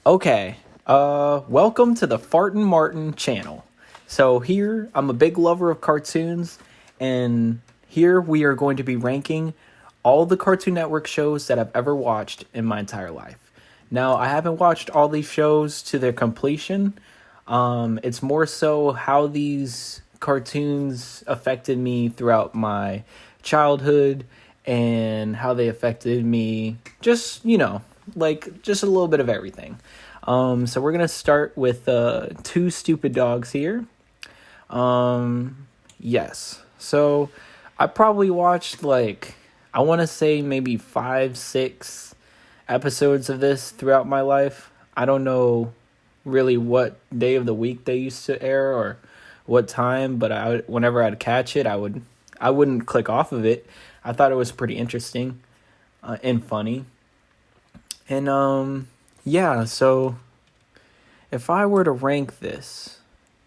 Okay, welcome to the Fartin' Martin channel. So here, I'm a big lover of cartoons, and here we are going to be ranking all the Cartoon Network shows that I've ever watched in my entire life. Now, I haven't watched all these shows to their completion. It's more so how these cartoons affected me throughout my childhood and how they affected me, just, just a little bit of everything. So we're gonna start with Two Stupid Dogs here. Yes. So I probably watched I want to say maybe 5-6 episodes of this throughout my life. I don't know really what day of the week they used to air or what time, but whenever I'd catch it, I wouldn't click off of it. I thought it was pretty interesting and funny. And yeah, so if I were to rank this,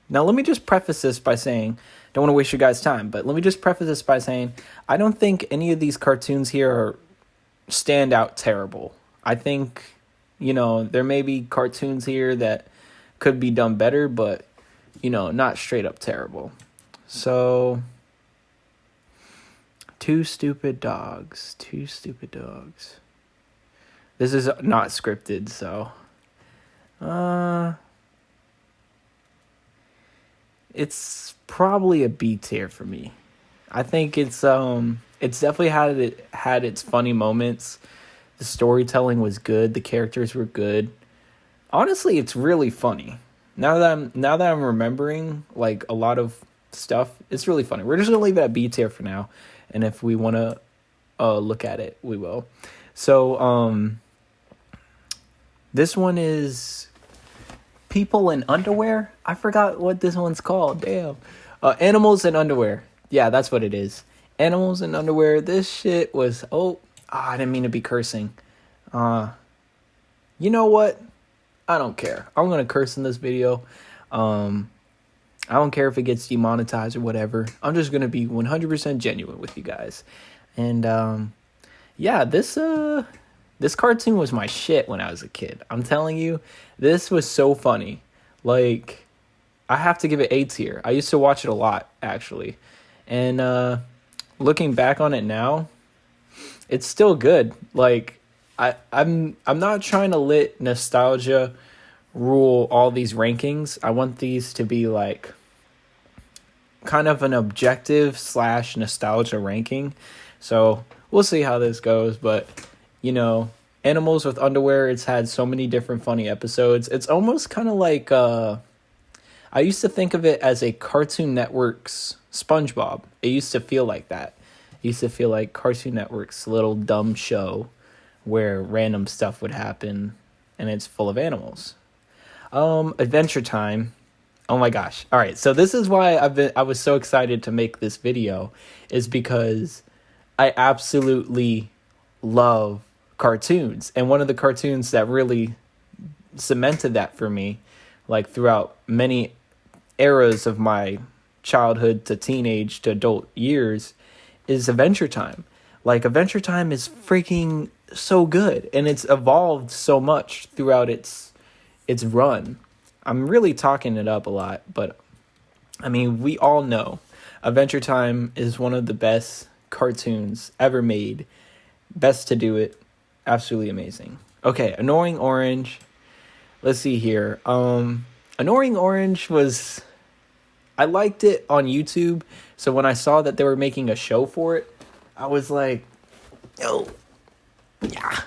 now let me just preface this by saying, don't want to waste your guys' time, but let me just preface this by saying, I don't think any of these cartoons here stand out terrible. I think, there may be cartoons here that could be done better, but, not straight up terrible. So, Two Stupid Dogs. This is not scripted, so it's probably a B tier for me. I think it's definitely had its funny moments. The storytelling was good, the characters were good. Honestly, it's really funny. Now that I'm remembering a lot of stuff, it's really funny. We're just gonna leave it at B tier for now, and if we want to look at it, we will. So this one is People in Underwear. I forgot what this one's called. Damn. Animals in Underwear. Yeah, that's what it is. Animals in Underwear. This shit was... I didn't mean to be cursing. You know what? I don't care. I'm going to curse in this video. I don't care if it gets demonetized or whatever. I'm just going to be 100% genuine with you guys. And yeah, this cartoon was my shit when I was a kid. I'm telling you, this was so funny. I have to give it A tier. I used to watch it a lot, actually. And looking back on it now, it's still good. I'm not trying to let nostalgia rule all these rankings. I want these to be kind of an objective / nostalgia ranking. So we'll see how this goes, but Animals with Underwear, it's had so many different funny episodes. It's almost kind of I used to think of it as a Cartoon Network's SpongeBob. It used to feel like that. It used to feel like Cartoon Network's little dumb show where random stuff would happen and it's full of animals. Adventure Time. Oh my gosh. All right. So this is why I was so excited to make this video, is because I absolutely love cartoons, and one of the cartoons that really cemented that for me throughout many eras of my childhood to teenage to adult years is Adventure Time. Adventure Time is freaking so good, and it's evolved so much throughout its run. I'm really talking it up a lot, but I mean, we all know Adventure Time is one of the best cartoons ever made. Best to do it. Absolutely amazing. Okay, Annoying Orange. Let's see here. Annoying Orange was... I liked it on YouTube, so when I saw that they were making a show for it, I was like, oh, yeah.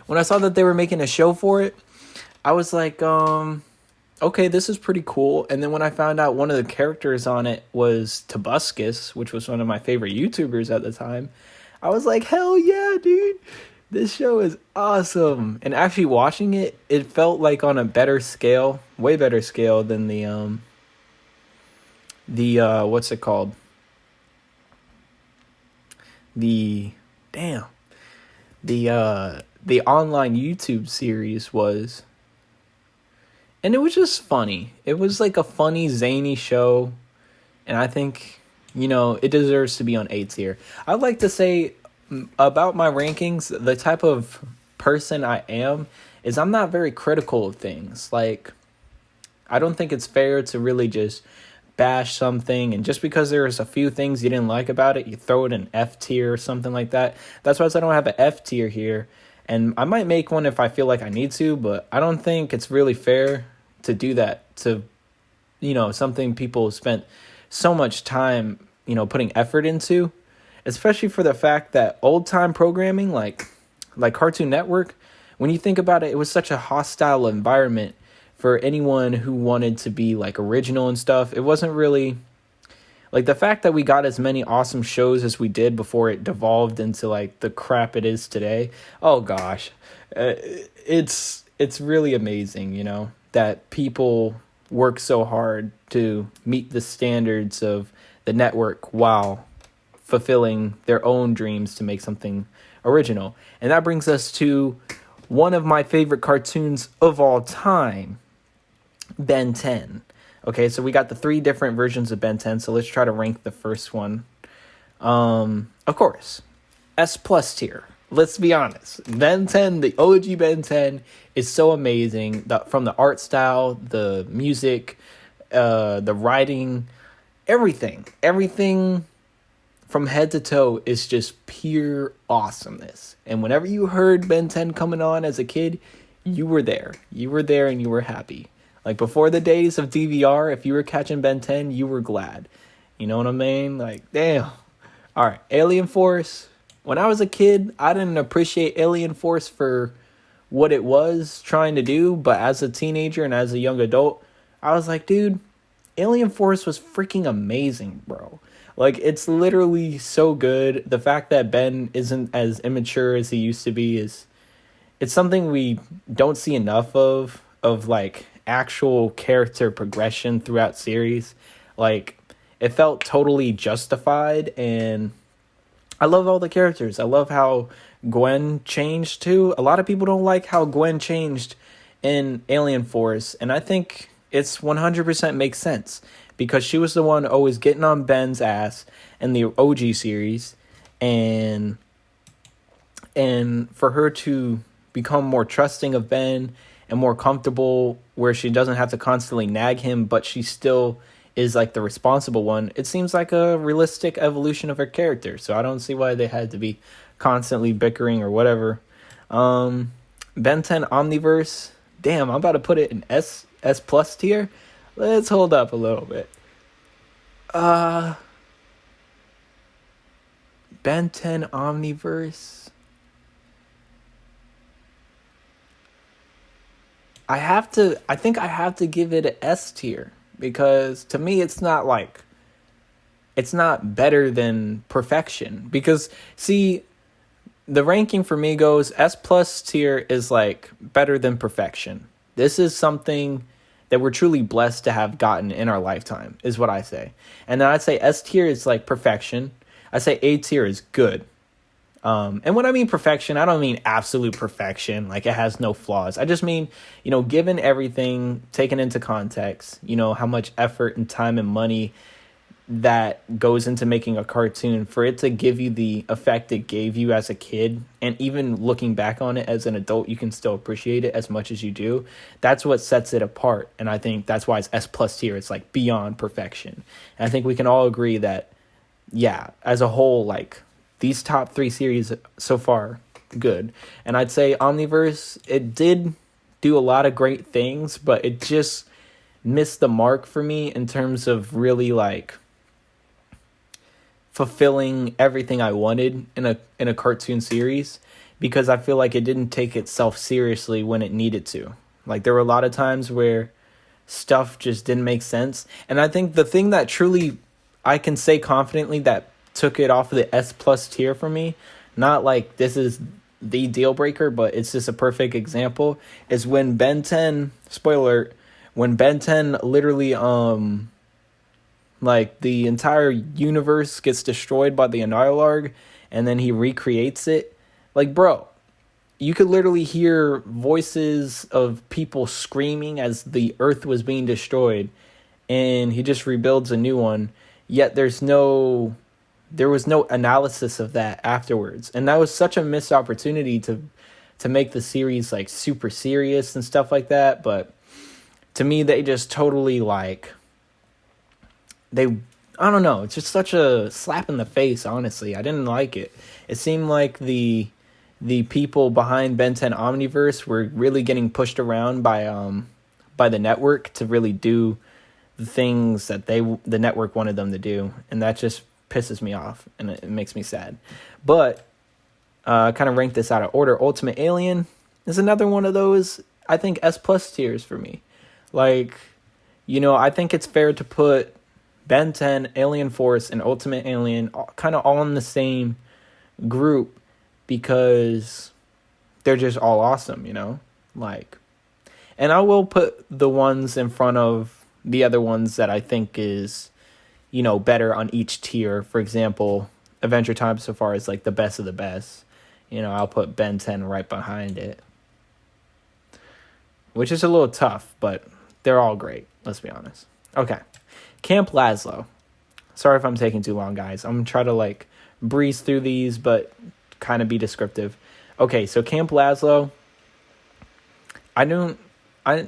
When I saw that they were making a show for it, I was like, okay, this is pretty cool. And then when I found out one of the characters on it was Tobuscus, which was one of my favorite YouTubers at the time, I was like, hell yeah, dude. This show is awesome. And actually watching it, it felt like on a better scale, way better scale than the what's it called? The online YouTube series was. And it was just funny. It was like a funny, zany show. And I think, it deserves to be on A tier. I'd like to say about my rankings, the type of person I am is I'm not very critical of things. Like, I don't think it's fair to really just bash something, and just because there's a few things you didn't like about it, you throw it in F tier or something like that. That's why I don't have an F tier here. And I might make one if I feel like I need to, but I don't think it's really fair to do that to, something people spent so much time, putting effort into, especially for the fact that old time programming, like Cartoon Network, when you think about it, it was such a hostile environment for anyone who wanted to be like original and stuff. It wasn't really like the fact that we got as many awesome shows as we did before it devolved into like the crap it is today. Oh gosh, it's really amazing, that people work so hard to meet the standards of the network while fulfilling their own dreams to make something original. And that brings us to one of my favorite cartoons of all time, Ben 10. Okay, so we got the 3 different versions of Ben 10, so let's try to rank the first one. Of course, S plus tier. Let's be honest. Ben 10, the OG Ben 10, is so amazing. From the art style, the music, the writing, everything from head to toe is just pure awesomeness. And whenever you heard Ben 10 coming on as a kid, you were there. You were there and you were happy. Like, before the days of DVR, if you were catching Ben 10, you were glad. You know what I mean? Like, damn. All right, Alien Force. When I was a kid, I didn't appreciate Alien Force for what it was trying to do. But as a teenager and as a young adult, I was like, dude, Alien Force was freaking amazing, bro. Like, it's literally so good. The fact that Ben isn't as immature as he used to be it's something we don't see enough of like actual character progression throughout series. Like, it felt totally justified, and I love all the characters. I love how Gwen changed too. A lot of people don't like how Gwen changed in Alien Force, and I think it's 100% makes sense because she was the one always getting on Ben's ass in the OG series, and for her to become more trusting of Ben and more comfortable where she doesn't have to constantly nag him, but she still is like the responsible one. It seems like a realistic evolution of her character. So I don't see why they had to be constantly bickering or whatever. Ben 10 Omniverse. Damn, I'm about to put it in S plus tier. Let's hold up a little bit. Ben 10 Omniverse. I think I have to give it an S tier because to me it's not better than perfection, because see, the ranking for me goes S plus tier is like better than perfection. This is something that we're truly blessed to have gotten in our lifetime, is what I say. And then I'd say S tier is like perfection. I say A tier is good. And when I mean perfection, I don't mean absolute perfection, like it has no flaws. I just mean, given everything taken into context, how much effort and time and money that goes into making a cartoon, for it to give you the effect it gave you as a kid, and even looking back on it as an adult, you can still appreciate it as much as you do. That's what sets it apart. And I think that's why it's S plus tier. It's like beyond perfection. And I think we can all agree that, yeah, as a whole, like, these top 3 series so far, good. And I'd say Omniverse, it did do a lot of great things, but it just missed the mark for me in terms of really like fulfilling everything I wanted in a cartoon series, because I feel like it didn't take itself seriously when it needed to. Like, there were a lot of times where stuff just didn't make sense. And I think the thing that truly I can say confidently that took it off of the S plus tier for me, not like this is the deal breaker, but it's just a perfect example, is when Ben 10, spoiler alert, when Ben 10 literally like the entire universe gets destroyed by the Annihilarg and then he recreates it. Like, bro, you could literally hear voices of people screaming as the earth was being destroyed, and he just rebuilds a new one, yet there was no analysis of that afterwards. And that was such a missed opportunity to to make the series like super serious and stuff like that. But to me, they just totally like, I don't know, it's just such a slap in the face, honestly. I didn't like it. It seemed like the people behind Ben 10 Omniverse were really getting pushed around by the network to really do the things that the network wanted them to do, and that just pisses me off and it makes me sad. But kind of rank this out of order. Ultimate Alien is another one of those, I think, S plus tiers for me. Like, I think it's fair to put Ben 10, Alien Force, and Ultimate Alien kind of all in the same group because they're just all awesome, Like, and I will put the ones in front of the other ones that I think is, better on each tier. For example, Adventure Time so far is like the best of the best. I'll put Ben 10 right behind it, which is a little tough, but they're all great. Let's be honest. Okay. Camp Lazlo. Sorry if I'm taking too long, guys. I'm going to try to like breeze through these, but kind of be descriptive. Okay, so Camp Lazlo.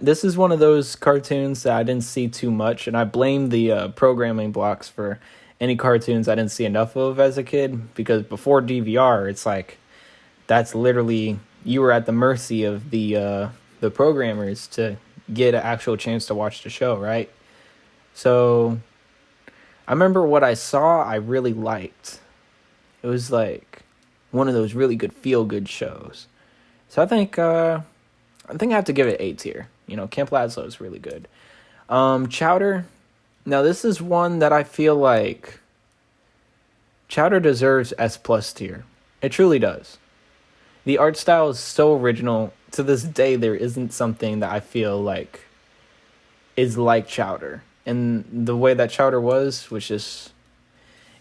This is one of those cartoons that I didn't see too much, and I blame the programming blocks for any cartoons I didn't see enough of as a kid, because before DVR, it's like, that's literally, you were at the mercy of the programmers to get an actual chance to watch the show, right? So I remember what I saw I really liked. It was like one of those really good feel-good shows. So I think I have to give it A tier. Camp Lazlo is really good. Chowder. Now this is one that I feel like Chowder deserves S plus tier. It truly does. The art style is so original. To this day, there isn't something that I feel like is like Chowder. And the way that Chowder was just,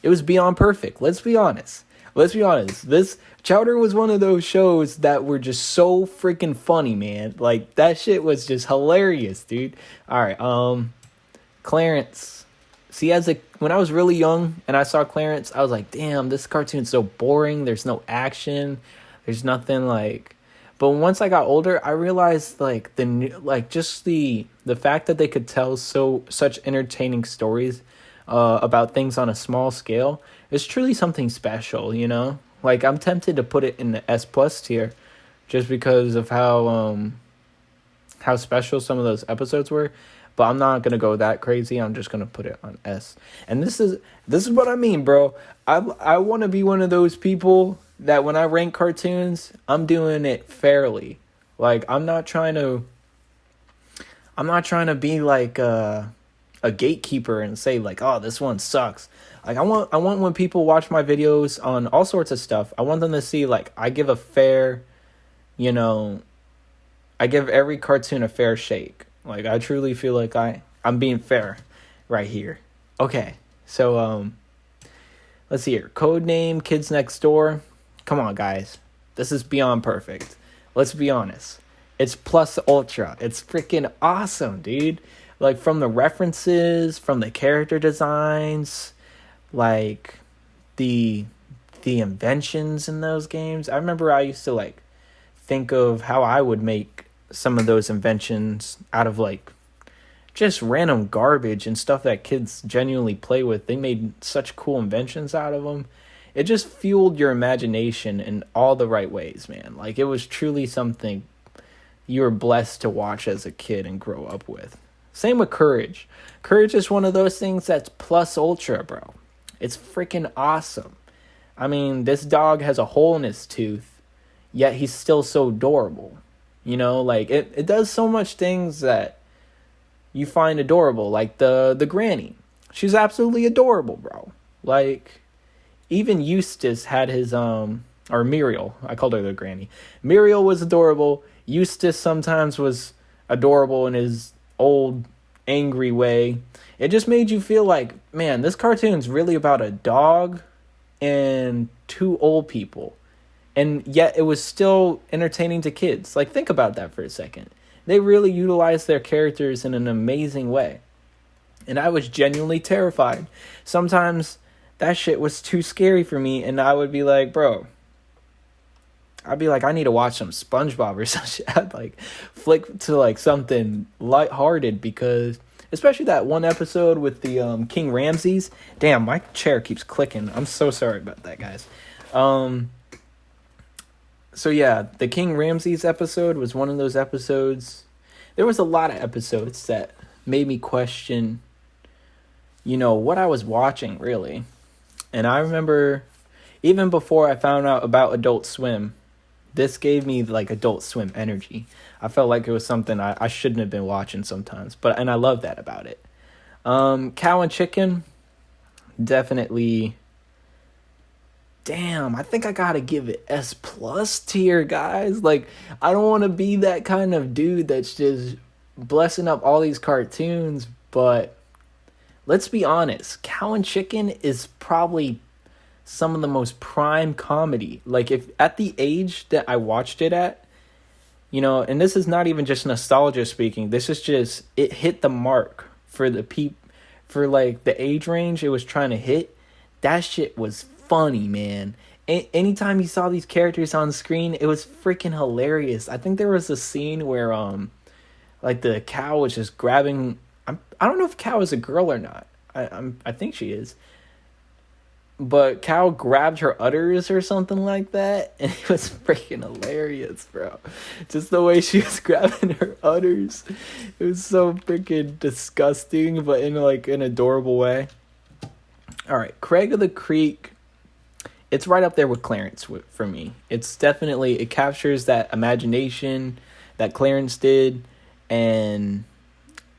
it was beyond perfect. Let's be honest. This Chowder was one of those shows that were just so freaking funny, man. Like, that shit was just hilarious, dude. All right, Clarence. See, when I was really young and I saw Clarence, I was like, damn, this cartoon's so boring. There's no action. There's nothing like. But once I got older, I realized like just the fact that they could tell such entertaining stories about things on a small scale is truly something special, Like, I'm tempted to put it in the S plus tier just because of how special some of those episodes were. But I'm not gonna go that crazy. I'm just gonna put it on S. And this is what I mean, bro. I want to be one of those people that when I rank cartoons, I'm doing it fairly. Like, I'm not trying to be like a gatekeeper and say like, oh, this one sucks. Like, I want when people watch my videos on all sorts of stuff, I want them to see like I give a fair, I give every cartoon a fair shake. Like, I truly feel like I'm being fair right here. Okay, so let's see here. Codename Kids Next Door. Come on, guys. This is beyond perfect. Let's be honest. It's plus ultra. It's freaking awesome, dude. Like, from the references, from the character designs, like the inventions in those games. I remember I used to like think of how I would make some of those inventions out of like just random garbage and stuff that kids genuinely play with. They made such cool inventions out of them. It just fueled your imagination in all the right ways, man. Like, it was truly something you were blessed to watch as a kid and grow up with. Same with Courage. Courage is one of those things that's plus ultra, bro. It's freaking awesome. I mean, this dog has a hole in his tooth, yet he's still so adorable. Like, it does so much things that you find adorable. Like the granny. She's absolutely adorable, bro. Like, even Eustace had his, or Muriel. I called her the granny. Muriel was adorable. Eustace sometimes was adorable in his old, angry way. It just made you feel like, man, this cartoon's really about a dog and two old people. And yet it was still entertaining to kids. Like, think about that for a second. They really utilized their characters in an amazing way. And I was genuinely terrified. Sometimes that shit was too scary for me, and I would be like, bro, I'd be like, I need to watch some SpongeBob or some shit. I'd like flick to like something lighthearted because especially that one episode with the King Ramses. Damn, my chair keeps clicking. I'm so sorry about that, guys. So yeah, the King Ramses episode was one of those episodes. There was a lot of episodes that made me question, what I was watching really. And I remember even before I found out about Adult Swim, this gave me like Adult Swim energy. I felt like it was something I shouldn't have been watching sometimes, and I love that about it. Cow and Chicken, definitely. Damn, I think I gotta give it S plus tier, guys. Like, I don't want to be that kind of dude that's just blessing up all these cartoons, but let's be honest, Cow and Chicken is probably some of the most prime comedy. Like, if at the age that I watched it at, and this is not even just nostalgia speaking, this is just, it hit the mark for for like the age range it was trying to hit. That shit was funny, man. Anytime you saw these characters on screen, it was freaking hilarious. I think there was a scene where like the cow was just grabbing, I don't know if cow is a girl or not. I think she is. But cow grabbed her udders or something like that, and it was freaking hilarious, bro. Just the way she was grabbing her udders. It was so freaking disgusting, but in like an adorable way. All right, Craig of the Creek. It's right up there with Clarence for me. It's definitely, it captures that imagination that Clarence did, and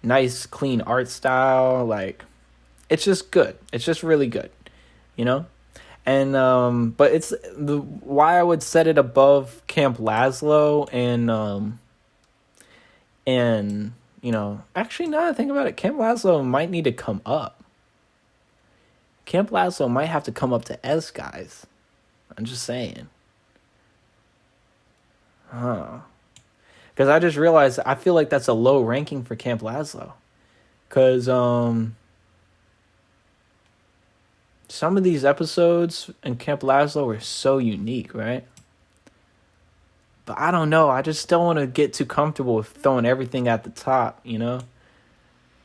nice, clean art style. Like, it's just good. It's just really good, And but it's why I would set it above Camp Lazlo and actually now that I think about it, Camp Lazlo might need to come up. Camp Lazlo might have to come up to S, guys. I'm just saying. Because I just realized I feel like that's a low ranking for Camp Lazlo. Because some of these episodes in Camp Lazlo were so unique, right? But I don't know. I just don't want to get too comfortable with throwing everything at the top,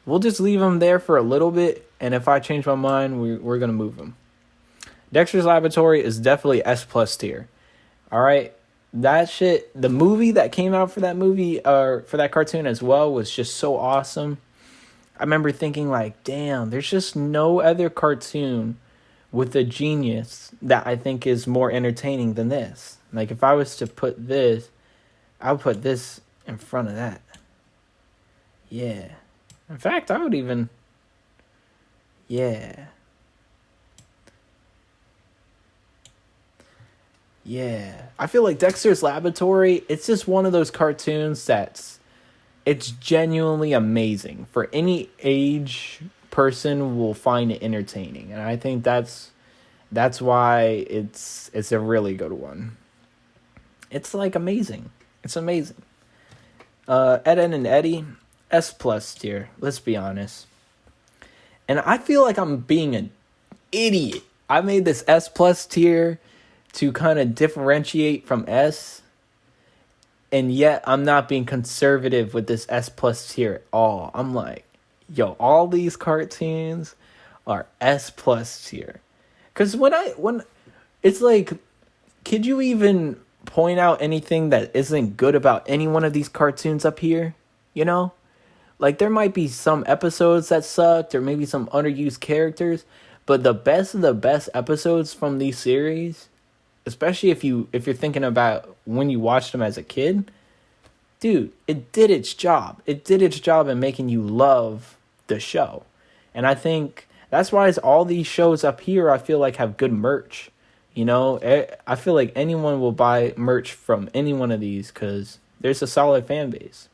We'll just leave them there for a little bit, and if I change my mind, we're going to move them. Dexter's Laboratory is definitely S plus tier. All right? That shit, the movie that came out for that movie, or for that cartoon as well, was just so awesome. I remember thinking like, damn, there's just no other cartoon with a genius that I think is more entertaining than this. Like, if I was to put this, I would put this in front of that. Yeah. In fact, I would even... Yeah. I feel like Dexter's Laboratory, it's just one of those cartoons it's genuinely amazing. For any age, person will find it entertaining. And I think that's why it's a really good one. It's like amazing. It's amazing. Ed, Edd and Eddy, S plus tier. Let's be honest. And I feel like I'm being an idiot. I made this S plus tier to kind of differentiate from S. And yet I'm not being conservative with this S plus tier at all. I'm like, yo, all these cartoons are S plus tier. Because when it's like, could you even point out anything that isn't good about any one of these cartoons up here? Like, there might be some episodes that sucked, or maybe some underused characters, but the best of the best episodes from these series, especially if you're thinking about when you watched them as a kid, dude, it did its job. It did its job in making you love the show. And I think that's why all these shows up here, I feel like, have good merch. I feel like anyone will buy merch from any one of these because there's a solid fan base.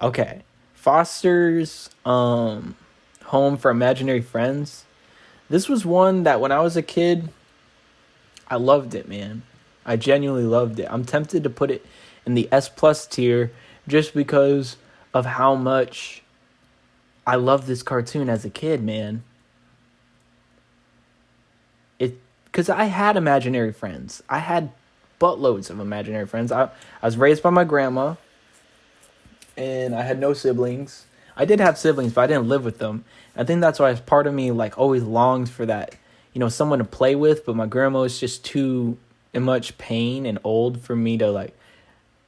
Okay, Foster's Home for Imaginary Friends. This was one that when I was a kid, I loved it, man. I genuinely loved it. I'm tempted to put it in the S plus tier just because of how much I loved this cartoon as a kid, man. Because I had imaginary friends. I had buttloads of imaginary friends. I was raised by my grandma, and I had no siblings. I did have siblings, but I didn't live with them. I think that's why part of me like always longed for that, someone to play with. But my grandma was just too in much pain and old for me to like,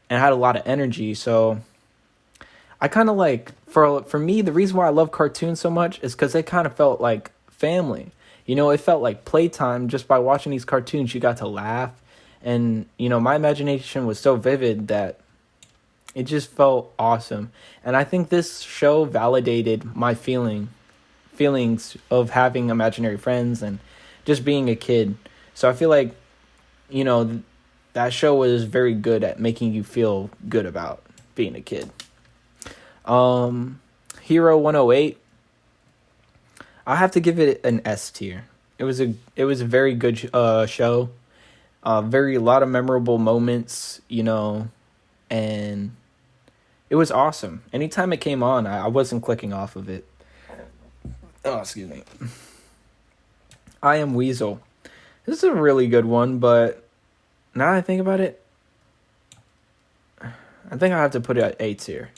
and I had a lot of energy. So I kind of like for me, the reason why I love cartoons so much is because they kind of felt like family. It felt like playtime just by watching these cartoons. You got to laugh, and my imagination was so vivid that it just felt awesome. And I think this show validated my feelings of having imaginary friends and just being a kid. So I feel like, that show was very good at making you feel good about being a kid. Hero 108, I have to give it an S tier. It was a very good show. A lot of memorable moments, and it was awesome. Anytime it came on, I wasn't clicking off of it. Oh, excuse me. I Am Weasel. This is a really good one, but now that I think about it, I think I have to put it at A tier.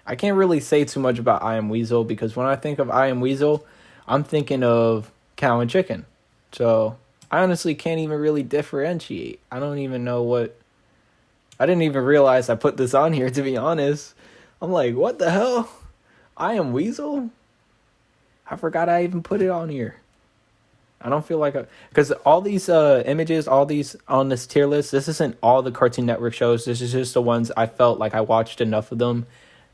I can't really say too much about I Am Weasel because when I think of I Am Weasel, I'm thinking of cow and chicken. So I honestly can't even really differentiate. I don't even know what... I didn't even realize I put this on here, to be honest. I'm like, what the hell? I Am Weasel? I forgot I even put it on here. I don't feel like... Because all these images, all these on this tier list, this isn't all the Cartoon Network shows. This is just the ones I felt like I watched enough of them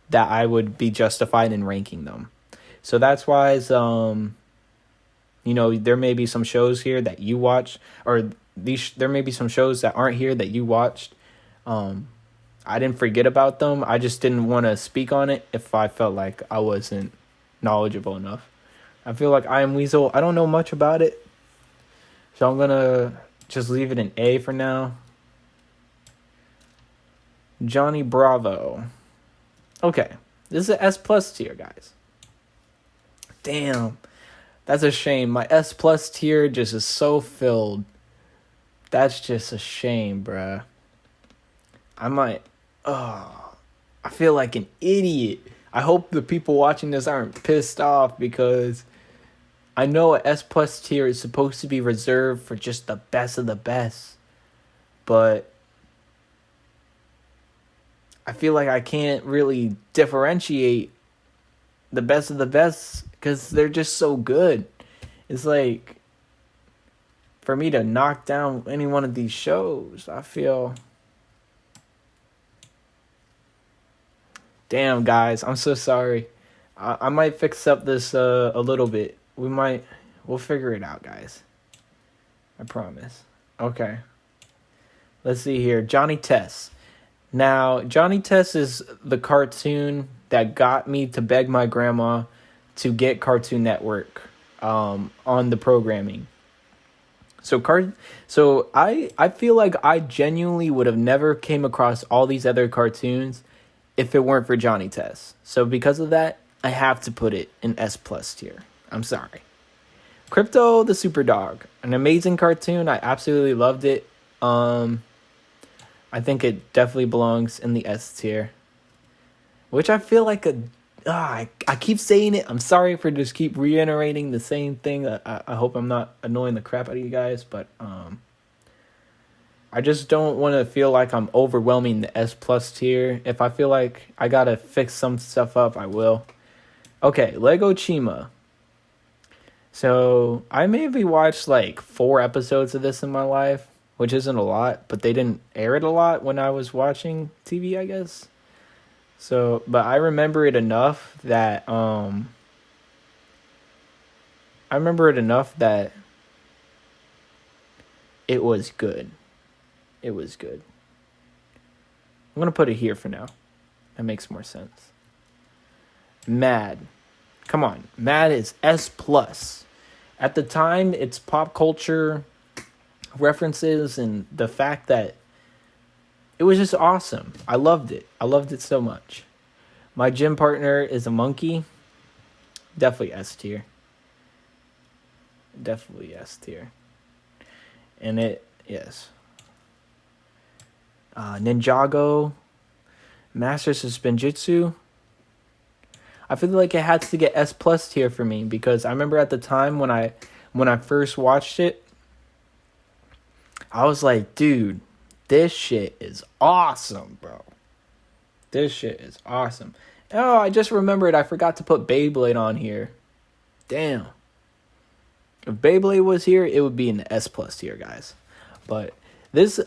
that I would be justified in ranking them. So that's why, there may be some shows here that you watch, or there may be some shows that aren't here that you watched. I didn't forget about them. I just didn't want to speak on it if I felt like I wasn't knowledgeable enough. I feel like I Am Weasel, I don't know much about it, so I'm going to just leave it an A for now. Johnny Bravo. Okay, this is an S plus tier, guys. Damn, that's a shame. My S plus tier just is so filled. That's just a shame, bruh. I feel like an idiot. I hope the people watching this aren't pissed off because I know a S plus tier is supposed to be reserved for just the best of the best. But I feel like I can't really differentiate the best of the best because they're just so good. It's like, for me to knock down any one of these shows, I feel... Damn, guys, I'm so sorry. I might fix up this a little bit. We'll figure it out, guys. I promise. Okay. Let's see here. Johnny Test. Now, Johnny Test is the cartoon that got me to beg my grandma to get Cartoon Network on the programming. So I feel like I genuinely would have never came across all these other cartoons if it weren't for Johnny Test. So because of that, I have to put it in S plus tier. I'm sorry. Crypto the Super Dog, an amazing cartoon. I absolutely loved it. I think it definitely belongs in the S tier, which I feel like I keep saying it. I'm sorry for just keep reiterating the same thing. I hope I'm not annoying the crap out of you guys, but I just don't want to feel like I'm overwhelming the S plus tier. If I feel like I gotta fix some stuff up, I will. Okay, Lego Chima. So I maybe watched like 4 episodes of this in my life, which isn't a lot, but they didn't air it a lot when I was watching TV, I guess. So, but I remember it enough that it was good. It was good. I'm going to put it here for now. That makes more sense. Mad. Come on. Mad is S+. At the time, it's pop culture references and the fact that it was just awesome. I loved it. I loved it so much. My gym partner is a monkey. Definitely S tier. Definitely S tier. And it, yes. Ninjago, Master Suspendjutsu. I feel like it had to get S plus tier for me because I remember at the time when I first watched it, I was like, dude, this shit is awesome, bro. This shit is awesome. Oh, I just remembered I forgot to put Beyblade on here. Damn. If Beyblade was here, it would be an S plus tier, guys. But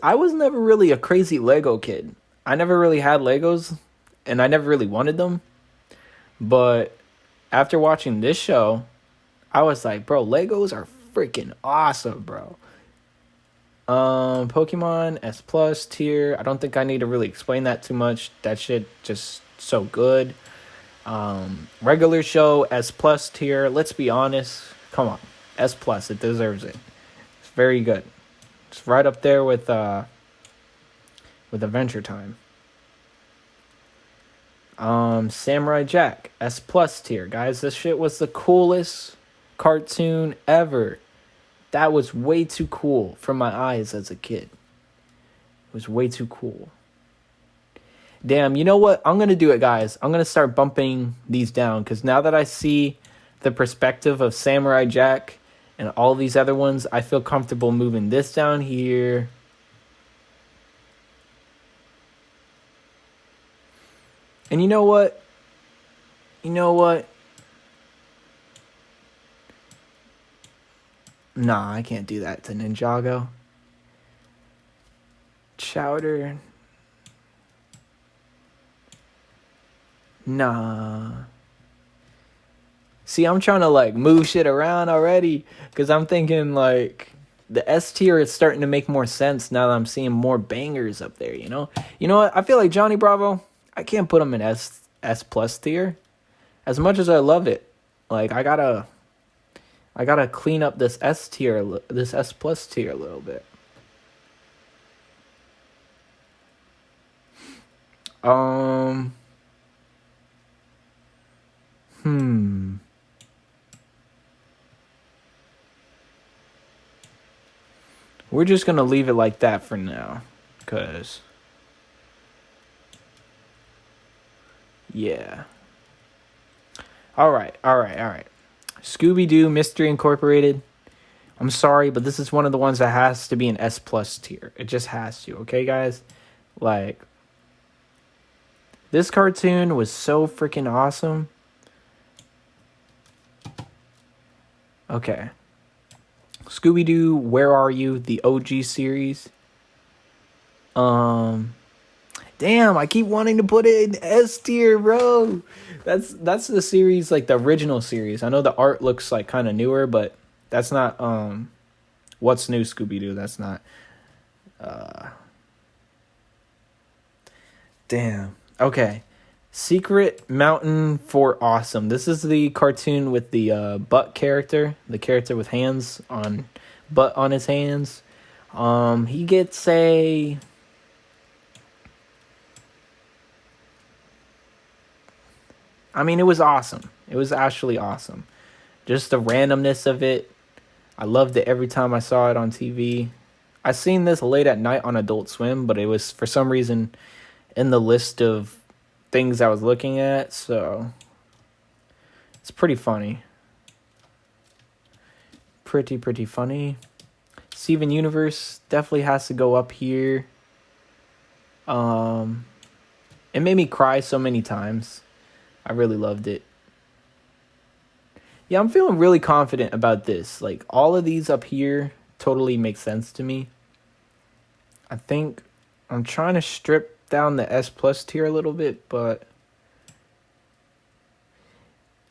I was never really a crazy Lego kid. I never really had Legos, and I never really wanted them. But after watching this show, I was like, bro, Legos are freaking awesome, bro. Pokemon S plus tier. I don't think I need to really explain that too much. That shit just so good. Regular show S plus tier. Let's be honest. Come on, S plus. It deserves it. It's very good. It's right up there with Adventure Time. Samurai Jack S plus tier, guys. This shit was the coolest cartoon ever. That was way too cool for my eyes as a kid. It was way too cool. Damn, you know what? I'm going to do it, guys. I'm going to start bumping these down because now that I see the perspective of Samurai Jack and all these other ones, I feel comfortable moving this down here. And you know what? Nah, I can't do that to Ninjago. Chowder. Nah. See, I'm trying to like move shit around already because I'm thinking like the S tier is starting to make more sense now that I'm seeing more bangers up there, you know? You know what? I feel like Johnny Bravo, I can't put him in S plus tier. As much as I love it, like I gotta clean up this S plus tier a little bit. We're just gonna leave it like that for now, cause yeah. All right. Scooby-Doo Mystery Incorporated. I'm sorry, but this is one of the ones that has to be an S plus tier. It just has to, okay, guys? Like, this cartoon was so freaking awesome. Okay. Scooby-Doo, Where Are You? The OG series. Damn, I keep wanting to put it in S tier, bro. That's the series, like the original series. I know the art looks like kind of newer, but that's not What's New Scooby-Doo. That's not damn. Okay. Secret Mountain for Awesome. This is the cartoon with the butt character, the character with hands on butt on his hands. He gets a I mean, it was awesome. It was actually awesome. Just the randomness of it. I loved it every time I saw it on TV. I seen this late at night on Adult Swim, but it was for some reason in the list of things I was looking at, so it's pretty funny. Pretty funny. Steven Universe definitely has to go up here. It made me cry so many times. I really loved it. Yeah, I'm feeling really confident about this. Like, all of these up here totally make sense to me. I think I'm trying to strip down the S plus tier a little bit, but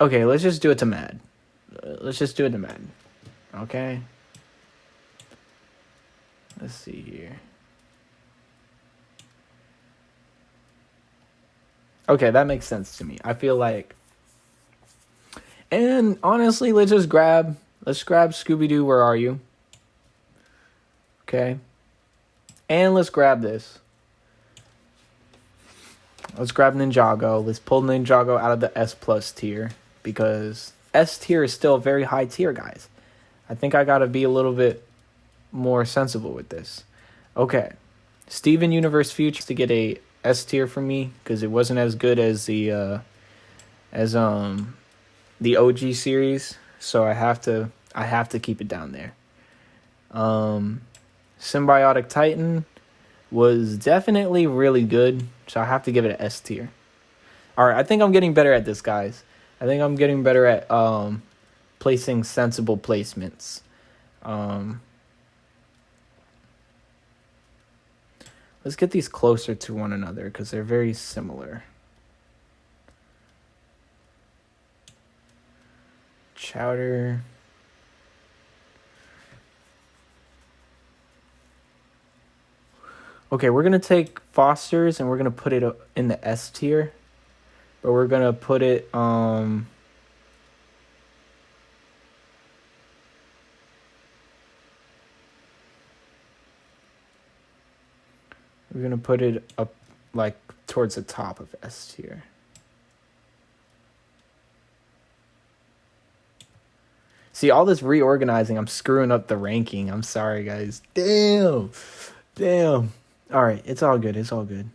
okay, let's just do it to Mad. Okay? Let's see here. Okay, that makes sense to me. I feel like, and honestly, let's grab Scooby-Doo, Where Are You? Okay. And let's grab this. Let's grab Ninjago. Let's pull Ninjago out of the S plus tier because S tier is still a very high tier, guys. I think I gotta be a little bit more sensible with this. Okay, Steven Universe Future to get a S tier from me because it wasn't as good as as the OG series, so I have to keep it down there. Symbiotic Titan was definitely really good, so I have to give it an S tier. All right, I think I'm getting better at this, guys. I think I'm getting better at placing sensible placements. Let's get these closer to one another because they're very similar. Chowder. Okay, we're going to take Foster's and we're going to put it in the S tier. But we're going to put it we're going to put it up like towards the top of S tier. See, all this reorganizing, I'm screwing up the ranking. I'm sorry, guys. Damn. All right, it's all good. It's all good.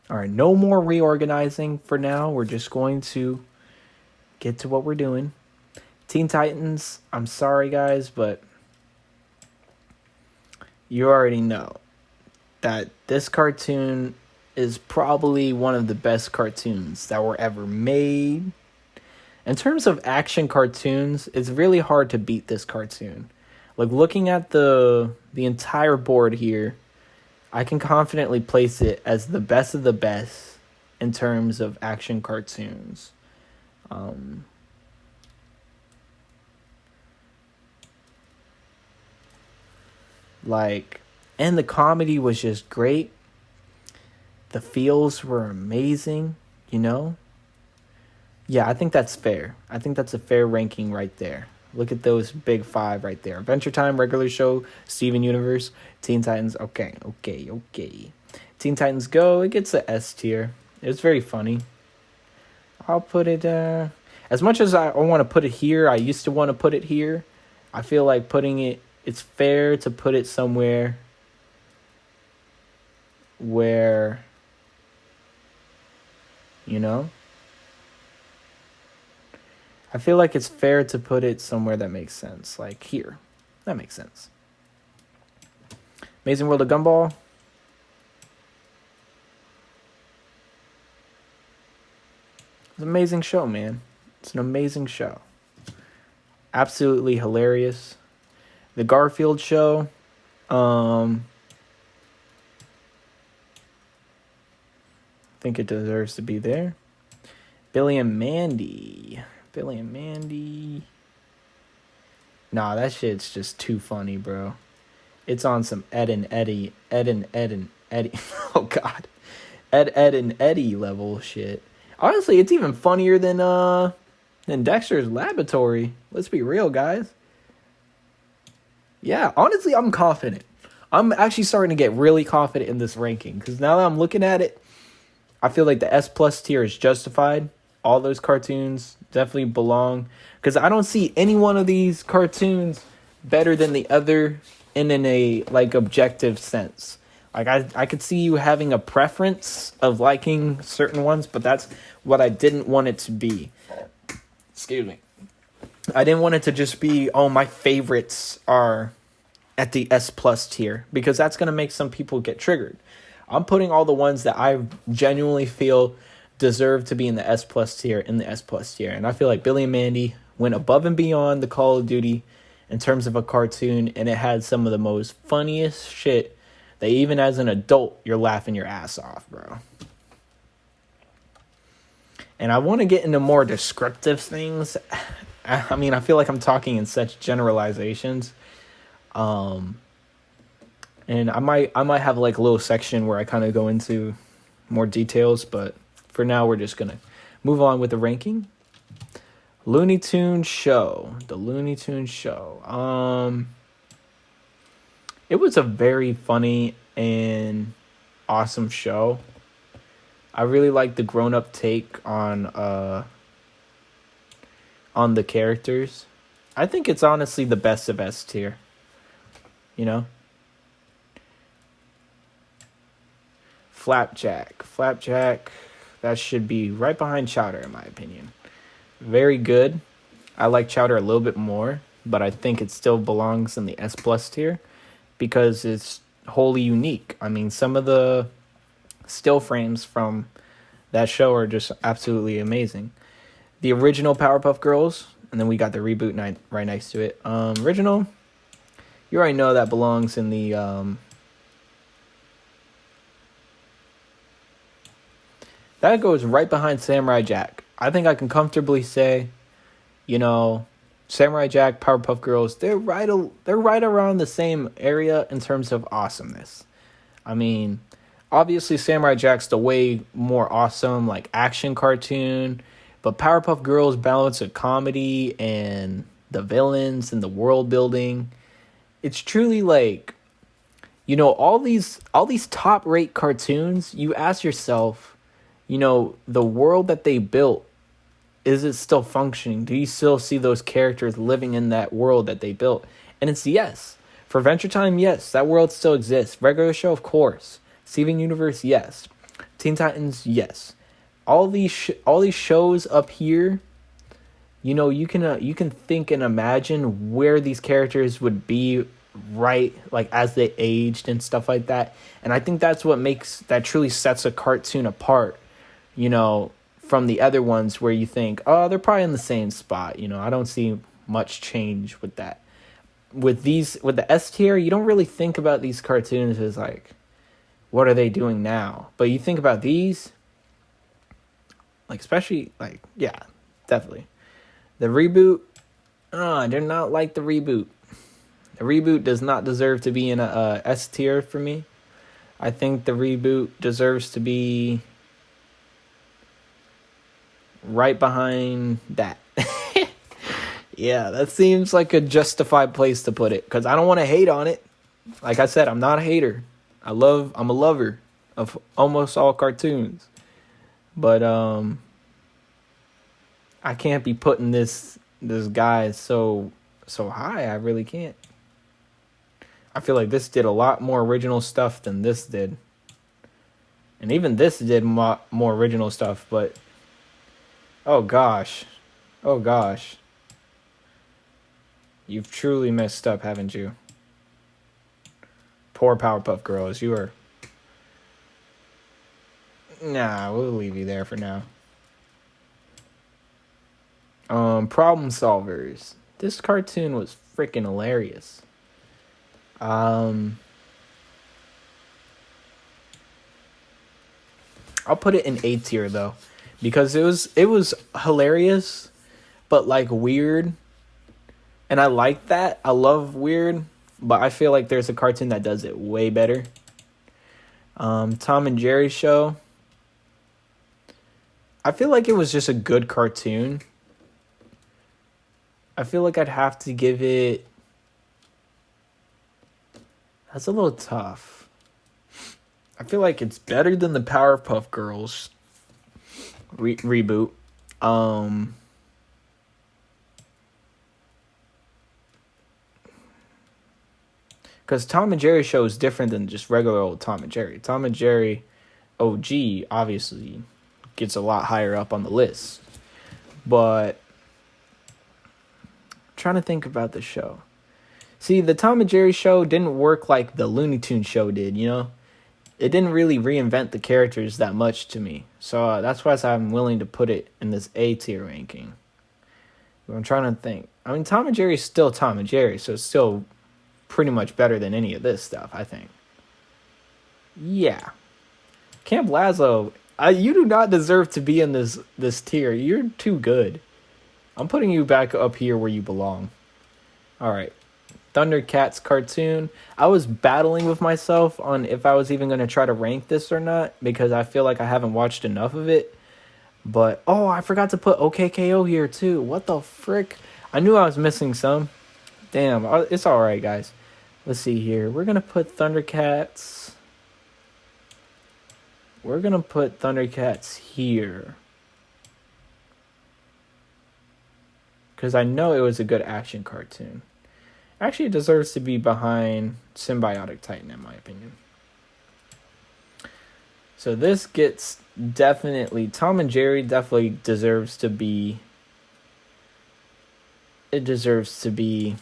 All right, no more reorganizing for now. We're just going to get to what we're doing. Teen Titans, I'm sorry, guys, but you already know that this cartoon is probably one of the best cartoons that were ever made. In terms of action cartoons, it's really hard to beat this cartoon. Like, looking at the entire board here, I can confidently place it as the best of the best in terms of action cartoons. And the comedy was just great. The feels were amazing, you know? Yeah, I think that's fair. I think that's a fair ranking right there. Look at those big five right there. Adventure Time, regular show, Steven Universe, Teen Titans. Okay. Teen Titans Go, it gets a S tier. It's very funny. I'll put it, as much as I want to put it here, I used to want to put it here. I feel like it's fair to put it somewhere where, you know? I feel like it's fair to put it somewhere that makes sense. Like here. That makes sense. Amazing World of Gumball. It's an amazing show, man. It's an amazing show. Absolutely hilarious. The Garfield show. I think it deserves to be there. Billy and Mandy. Nah, that shit's just too funny, bro. It's on some Ed and Eddie. Oh, God. Ed and Eddie level shit. Honestly, it's even funnier than Dexter's Laboratory. Let's be real, guys. Yeah, honestly, I'm confident. I'm actually starting to get really confident in this ranking. Because now that I'm looking at it, I feel like the S+ tier is justified. All those cartoons definitely belong. Because I don't see any one of these cartoons better than the other in a like objective sense. Like I could see you having a preference of liking certain ones, but that's what I didn't want it to be. Excuse me. I didn't want it to just be, oh, my favorites are at the S+ tier, because that's going to make some people get triggered. I'm putting all the ones that I genuinely feel deserve to be in the S+ tier in the S+ tier. And I feel like Billy and Mandy went above and beyond the Call of Duty in terms of a cartoon, and it had some of the most funniest shit that even as an adult, you're laughing your ass off, bro. And I want to get into more descriptive things. I mean, I feel like I'm talking in such generalizations. And I might have like a little section where I kind of go into more details, but for now we're just gonna move on with the ranking. Looney Tunes show. The Looney Tunes show. It was a very funny and awesome show. I really like the grown-up take on the characters. I think it's honestly the best of S tier. you know? Flapjack, that should be right behind Chowder, in my opinion. Very good. I like Chowder a little bit more, but I think it still belongs in the S plus tier because it's wholly unique. I mean, some of the still frames from that show are just absolutely amazing. The original Powerpuff Girls, and then we got the reboot right next to it. Original, you already know that belongs in the that goes right behind Samurai Jack. I think I can comfortably say, you know, Samurai Jack, Powerpuff Girls, they're right around the same area in terms of awesomeness. I mean, obviously Samurai Jack's the way more awesome like action cartoon, but Powerpuff Girls balance of comedy and the villains and the world building. It's truly like, all these top rate cartoons, you ask yourself, the world that they built, is it still functioning? Do you still see those characters living in that world that they built? And it's yes. For Venture Time, yes, that world still exists. Regular Show, of course. Steven Universe, yes. Teen Titans, yes. All these shows up here, you can think and imagine where these characters would be, right, like as they aged and stuff like that. And I think that's what truly sets a cartoon apart, from the other ones where you think, oh, they're probably in the same spot. I don't see much change with that. With the S tier, you don't really think about these cartoons as like, what are they doing now? But you think about these, like, especially, like, yeah, definitely. The reboot, I do not like the reboot. The reboot does not deserve to be in a S tier for me. I think the reboot deserves to be right behind that. Yeah, that seems like a justified place to put it, because I don't want to hate on it. Like I said, I'm not a hater. I'm a lover of almost all cartoons. But I can't be putting this guy so high. I really can't. I feel like this did a lot more original stuff than this did. And even this did more original stuff, but oh gosh. You've truly messed up, haven't you? Poor Powerpuff Girls. You are... Nah, we'll leave you there for now. Problem Solvers. This cartoon was freaking hilarious. I'll put it in A tier though, because it was hilarious, but like weird. And I like that. I love weird, but I feel like there's a cartoon that does it way better. Tom and Jerry Show. I feel like it was just a good cartoon. I feel like I'd have to give it... That's a little tough. I feel like it's better than the Powerpuff Girls reboot. Because Tom and Jerry Show is different than just regular old Tom and Jerry. Tom and Jerry OG obviously gets a lot higher up on the list. But I'm trying to think about the show. See, the Tom and Jerry Show didn't work like the Looney Tunes show did, It didn't really reinvent the characters that much to me. So that's why I'm willing to put it in this A tier ranking. But I'm trying to think. I mean, Tom and Jerry is still Tom and Jerry, so it's still pretty much better than any of this stuff, I think. Yeah. Camp Lazlo, you do not deserve to be in this tier. You're too good. I'm putting you back up here where you belong. All right. Thundercats cartoon. I was battling with myself on if I was even going to try to rank this or not, because I feel like I haven't watched enough of it. But, I forgot to put OKKO here too. What the frick? I knew I was missing some. Damn, it's all right, guys. Let's see here. We're going to put Thundercats. We're going to put Thundercats here, because I know it was a good action cartoon. Actually, it deserves to be behind Symbiotic Titan, in my opinion. So this gets definitely... Tom and Jerry definitely deserves to be... It deserves to be...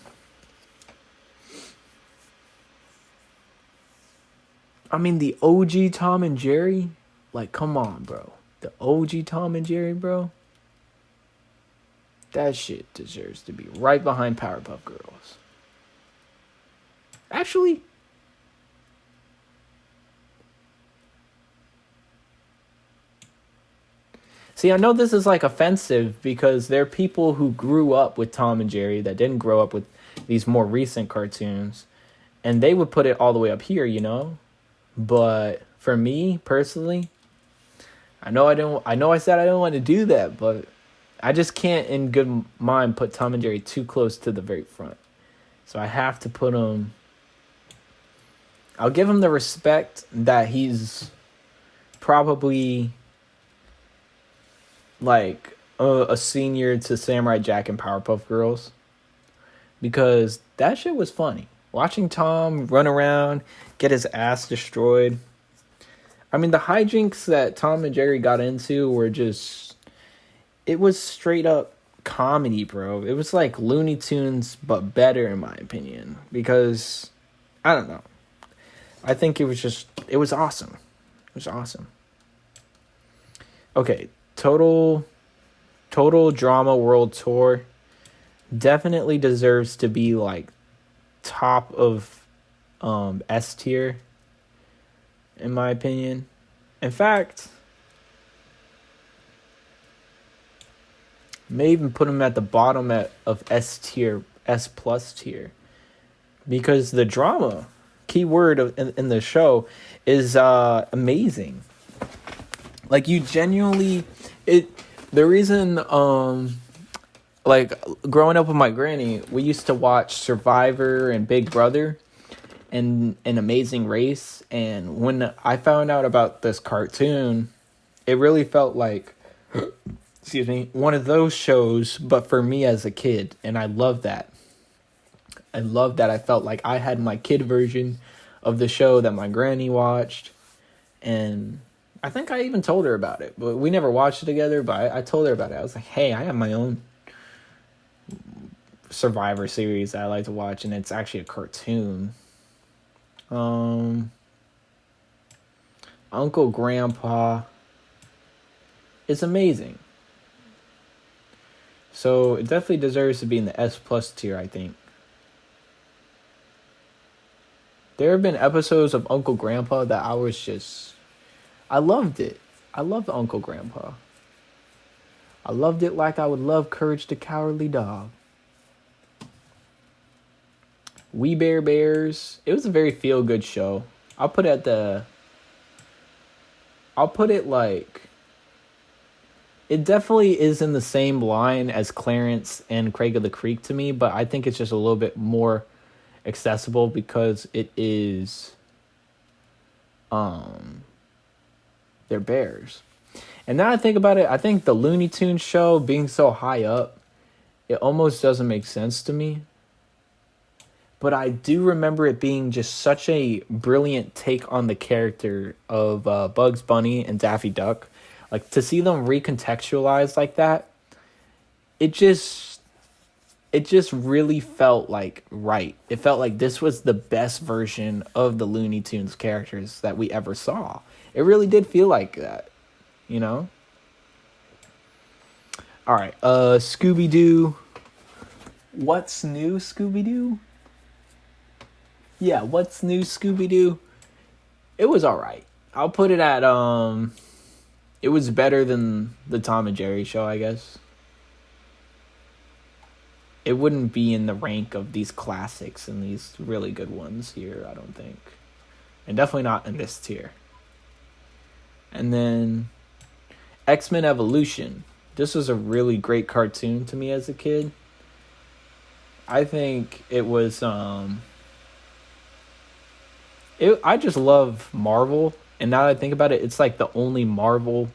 I mean, the OG Tom and Jerry? Like, come on, bro. The OG Tom and Jerry, bro? That shit deserves to be right behind Powerpuff Girls. Actually... See, I know this is like offensive because there are people who grew up with Tom and Jerry that didn't grow up with these more recent cartoons, and they would put it all the way up here, you know? But for me personally, I know I said I don't want to do that, but I just can't in good mind put Tom and Jerry too close to the very front. So I have to put him... I'll give him the respect that he's probably like a senior to Samurai Jack and Powerpuff Girls, because that shit was funny. Watching Tom run around, get his ass destroyed. I mean, the hijinks that Tom and Jerry got into were just... It was straight up comedy, bro. It was like Looney Tunes, but better, in my opinion. Because, I don't know. I think it was awesome. It was awesome. Okay, Total Drama World Tour definitely deserves to be like top of S tier, in my opinion. In fact, may even put him at the bottom of S tier, S plus tier, because the drama, keyword in the show, is amazing. Like, you genuinely... The reason, like, growing up with my granny, we used to watch Survivor and Big Brother and An Amazing Race. And when I found out about this cartoon, it really felt like, excuse me, one of those shows, but for me as a kid. And I love that. I felt like I had my kid version of the show that my granny watched. And I think I even told her about it, but we never watched it together. But I told her about it. I was like, hey, I have my own Survivor series that I like to watch, and it's actually a cartoon. Uncle Grandpa is amazing. So it definitely deserves to be in the S plus tier, I think. There have been episodes of Uncle Grandpa that I loved it. I loved Uncle Grandpa. I loved it like I would love Courage the Cowardly Dog. We Bare Bears. It was a very feel-good show. I'll put it like... It definitely is in the same line as Clarence and Craig of the Creek to me, but I think it's just a little bit more accessible because it is... They're bears. And now I think about it, I think the Looney Tunes show being so high up, it almost doesn't make sense to me. But I do remember it being just such a brilliant take on the character of Bugs Bunny and Daffy Duck. Like, to see them recontextualized like that, it just really felt like right. It felt like this was the best version of the Looney Tunes characters that we ever saw. It really did feel like that, you know? All right, Scooby-Doo. What's new, Scooby-Doo? Yeah, what's new, Scooby-Doo? It was all right. I'll put it at, it was better than the Tom and Jerry show, I guess. It wouldn't be in the rank of these classics and these really good ones here, I don't think. And definitely not in this tier. And then X-Men Evolution. This was a really great cartoon to me as a kid. I think it was... I just love Marvel. And now that I think about it, it's like the only Marvel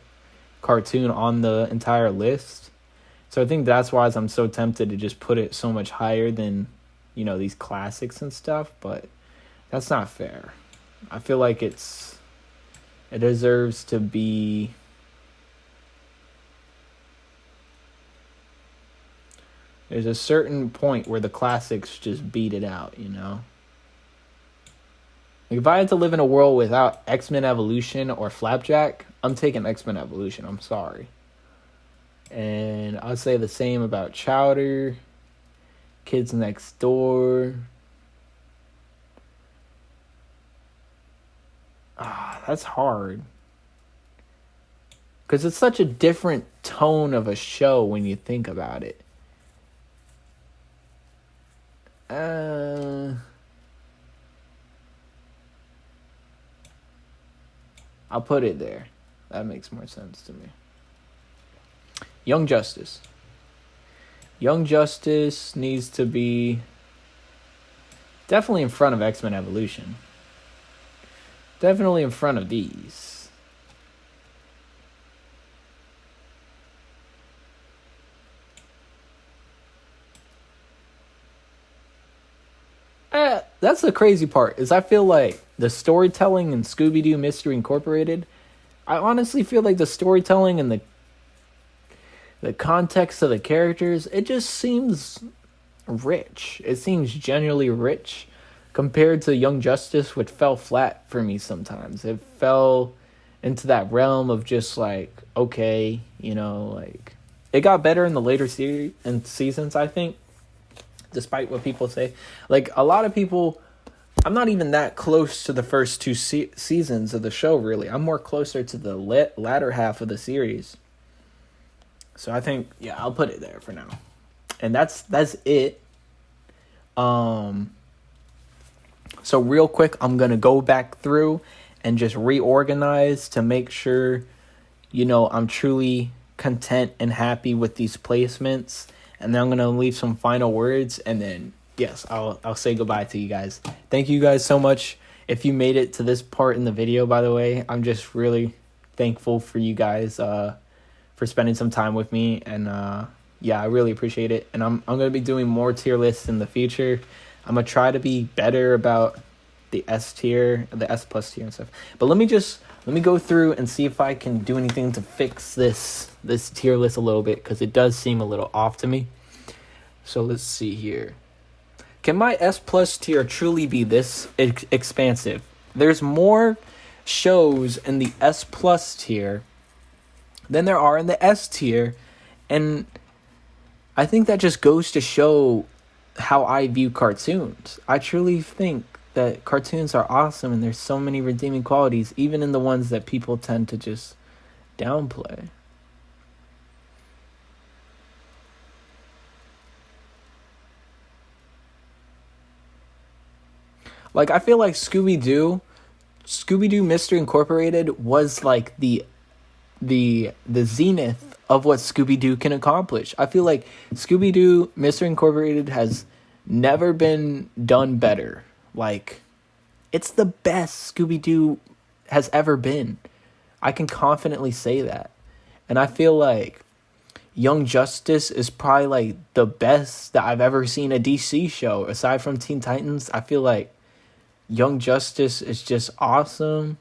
cartoon on the entire list. So I think that's why I'm so tempted to just put it so much higher than these classics and stuff, but that's not fair. I feel like it deserves to be. There's a certain point where the classics just beat it out. Like if I had to live in a world without X-Men Evolution or Flapjack, I'm taking X-Men Evolution. I'm sorry. And I'll say the same about Chowder, Kids Next Door. That's hard. Because it's such a different tone of a show when you think about it. I'll put it there. That makes more sense to me. Young Justice. Young Justice needs to be definitely in front of X-Men Evolution. Definitely in front of these. That's the crazy part, is I feel like the storytelling in Scooby-Doo Mystery Incorporated, I honestly feel like the storytelling and the context of the characters, it just seems rich. It seems genuinely rich compared to Young Justice, which fell flat for me sometimes. It fell into that realm of just like, okay, like it got better in the later series and seasons, I think, despite what people say. Like a lot of people, I'm not even that close to the first two seasons of the show, really. I'm more closer to the latter half of the series. So I think, yeah, I'll put it there for now. And that's it. So real quick, I'm going to go back through and just reorganize to make sure, I'm truly content and happy with these placements. And then I'm going to leave some final words. And then, yes, I'll say goodbye to you guys. Thank you guys so much. If you made it to this part in the video, by the way, I'm just really thankful for you guys for spending some time with me. And, yeah, I really appreciate it. And I'm going to be doing more tier lists in the future. I'm going to try to be better about the S tier, the S plus tier and stuff. But let me go through and see if I can do anything to fix this tier list a little bit, because it does seem a little off to me. So let's see here. Can my S plus tier truly be this expansive? There's more shows in the S plus tier than there are in the S tier. And I think that just goes to show how I view cartoons. I truly think that cartoons are awesome, and there's so many redeeming qualities, even in the ones that people tend to just downplay. Like, I feel like Scooby-Doo Mystery Incorporated was like the zenith of what Scooby-Doo can accomplish. I feel like Scooby-Doo Mystery Incorporated has never been done better. Like, it's the best Scooby-Doo has ever been. I can confidently say that. And I feel like Young Justice is probably like the best that I've ever seen a DC show. Aside from Teen Titans, I feel like Young Justice is just awesome.